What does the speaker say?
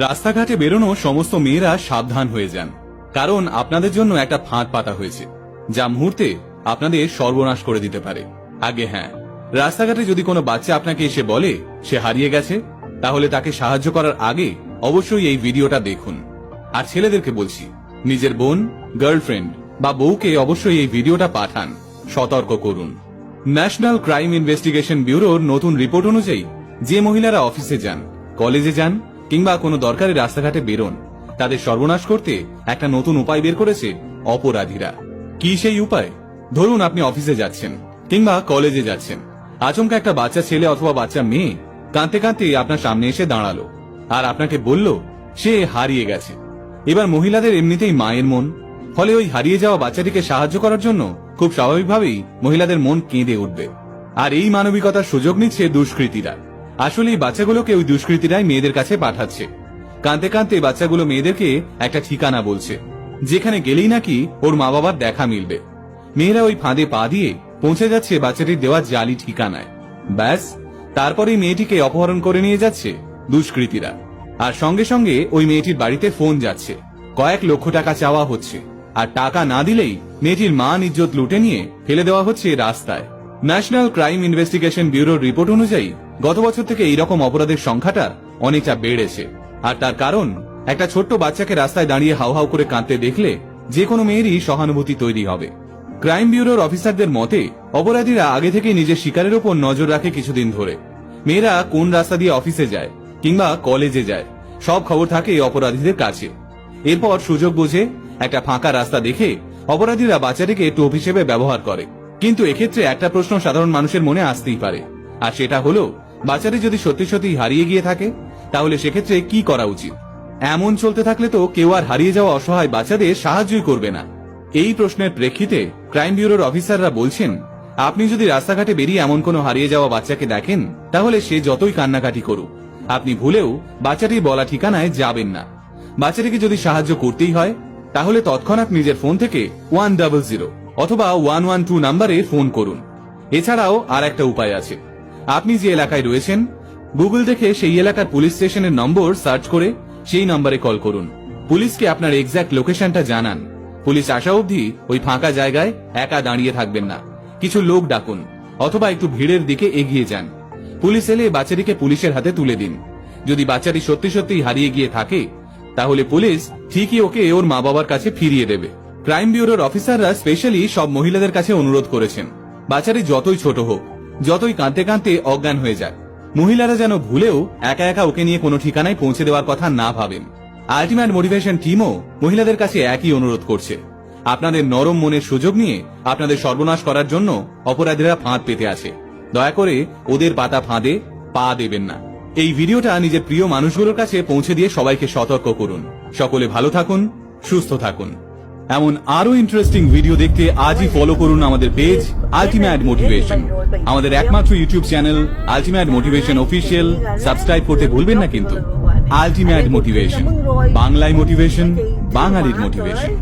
রাস্তাঘাটে বেরোনো সমস্ত মেয়েরা সাবধান হয়ে যান, কারণ আপনাদের জন্য একটা ফাঁদ পাতা হয়েছে যা মুহূর্তে আপনাদের সর্বনাশ করে দিতে পারে। আগে হ্যাঁ, রাস্তাঘাটে যদি কোনো বাচ্চা আপনাকে এসে বলে সে হারিয়ে গেছে, তাহলে তাকে সাহায্য করার আগে অবশ্যই এই ভিডিওটা দেখুন। আর ছেলেদেরকে বলছি, নিজের বোন, গার্লফ্রেন্ড বা বউকে অবশ্যই এই ভিডিওটা পাঠান, সতর্ক করুন। ন্যাশনাল ক্রাইম ইনভেস্টিগেশন ব্যুরোর নতুন রিপোর্ট অনুযায়ী যে মহিলারা অফিসে যান, কলেজে যান কিংবা কোনো দরকারি রাস্তাঘাটে বেরোন, তাদের সর্বনাশ করতে একটা নতুন উপায় বের করেছে অপরাধীরা। কি সেই উপায়? ধরুন আপনি অফিসে যাচ্ছেন কিংবা কলেজে যাচ্ছেন, আচমকা একটা বাচ্চা ছেলে অথবা বাচ্চা মেয়ে কাঁদতে কাঁদতে আপনার সামনে এসে দাঁড়ালো আর আপনাকে বলল সে হারিয়ে গেছে। এবার মহিলাদের এমনিতেই মায়ের মন, ফলে ওই হারিয়ে যাওয়া বাচ্চাটিকে সাহায্য করার জন্য খুব স্বাভাবিকভাবেই মহিলাদের মন কেঁদে উঠবে। আর এই মানবিকতার সুযোগ নিচ্ছে দুষ্কৃতীরা। আসলে এই বাচ্চাগুলোকে ওই দুষ্কৃতীরাই মেয়েদের কাছে পাঠাচ্ছে। কাঁদতে কাঁদতে বাচ্চাগুলো মেয়েদেরকে একটা ঠিকানা বলছে, যেখানে গেলেই নাকি ওর মা বাবার দেখা মিলবে। মেয়েরা ওই ফাঁদে পা দিয়ে পৌঁছে যাচ্ছে বাচ্চাটির দেওয়া জালি ঠিকানায়। ব্যাস, তারপরেই মেয়েটিকে অপহরণ করে নিয়ে যাচ্ছে দুষ্কৃতীরা। আর সঙ্গে সঙ্গে ওই মেয়েটির বাড়িতে ফোন যাচ্ছে, কয়েক লক্ষ টাকা চাওয়া হচ্ছে, আর টাকা না দিলেই মেয়েটির মান ইজ্জত লুটে নিয়ে ফেলে দেওয়া হচ্ছে রাস্তায়। ন্যাশনাল ক্রাইম ইনভেস্টিগেশন ব্যুরোর রিপোর্ট অনুযায়ী গত বছর থেকে এইরকম অপরাধের সংখ্যাটা অনেকটা বেড়েছে। আর তার কারণ, একটা ছোট্ট বাচ্চাকে রাস্তায় দাঁড়িয়ে হাউ হাউ করে কাঁদতে দেখলে যে কোনো মেয়েরই সহানুভূতি তৈরি হবে। ক্রাইম ব্যুরোর অফিসারদের মতে, অপরাধীরা আগে থেকে নিজের শিকারের উপর নজর রাখে কিছুদিন ধরে। মেয়েরা কোন রাস্তা দিয়ে অফিসে যায় কিংবা কলেজে যায়, সব খবর থাকে অপরাধীদের কাছে। এরপর সুযোগ বুঝে একটা ফাঁকা রাস্তা দেখে অপরাধীরা বাচ্চাটিকে টোপ হিসেবে ব্যবহার করে। কিন্তু এক্ষেত্রে একটা প্রশ্ন সাধারণ মানুষের মনে আসতেই পারে, আর সেটা হলো, বাচ্চাটি যদি সত্যি সত্যি হারিয়ে গিয়ে থাকে, তাহলে সেক্ষেত্রে কি করা উচিত? এমন চলতে থাকলে তো কেউ আর হারিয়ে যাওয়া অসহায় বাচ্চাদের সাহায্যই করবে না। এই প্রশ্নের প্রেক্ষিতে ক্রাইম ব্যুরোর অফিসাররা বলছেন, আপনি যদি রাস্তাঘাটে বেরিয়ে এমন কোনো হারিয়ে যাওয়া বাচ্চাকে দেখেন, তাহলে সে যতই কান্নাকাটি করুক, আপনি ভুলেও বাচ্চাটির বলা ঠিকানায় যাবেন না। বাচ্চাটিকে যদি সাহায্য করতেই হয়, তাহলে তৎক্ষণাৎ নিজের ফোন থেকে 100 অথবা 112 নাম্বারে ফোন করুন। এছাড়াও আর একটা উপায় আছে, আপনি যে এলাকায় রয়েছেন, গুগল দেখে সেই এলাকার পুলিশ স্টেশনের নম্বর সার্চ করে সেই নম্বরে কল করুন। পুলিশকে আপনার এক্সাক্ট লোকেশনটা জানান। পুলিশ আসা অবধি ওই ফাঁকা জায়গায় একা দাঁড়িয়ে থাকবেন না, কিছু লোক ডাকুন অথবা একটু ভিড়ের দিকে এগিয়ে যান। পুলিশ এলে বাচ্চাটিকে পুলিশের হাতে তুলে দিন। যদি বাচ্চাটি সত্যি সত্যি হারিয়ে গিয়ে থাকে, তাহলে পুলিশ ঠিকই ওকে ওর মা বাবার কাছে ফিরিয়ে দেবে। ক্রাইম ব্যুরোর অফিসাররা স্পেশালি সব মহিলাদের কাছে অনুরোধ করেছেন, বাচ্চাটি যতই ছোট হোক, যতই কাঁদতে কাঁদতে অজ্ঞান হয়ে যায়, মহিলারা যেন ভুলেও একা একা ওকে নিয়ে কোনো ঠিকানায় পৌঁছে দেওয়ার কথা না ভাবেন। আলটিমেট মোটিভেশন টিমও মহিলাদের কাছে একই অনুরোধ করছে। আপনাদের নরম মনের সুযোগ নিয়ে আপনাদের সর্বনাশ করার জন্য অপরাধীরা ফাঁদ পেতে আছে। দয়া করে ওদের পাতা ফাঁদে পা দেবেন না। এই ভিডিওটা নিজের প্রিয় মানুষগুলোর কাছে পৌঁছে দিয়ে সবাইকে সতর্ক করুন। সকলে ভালো থাকুন, সুস্থ থাকুন। এমন আরো ইন্টারেস্টিং ভিডিও দেখতে আজই ফলো করুন আমাদের পেজ আলটিমেট মোটিভেশন। আমাদের একমাত্র YouTube channel ultimate motivation official subscribe করতে ভুলবেন না কিন্তু। আলটিমেট মোটিভেশন, বাংলায় মোটিভেশন, বাঙালির মোটিভেশন।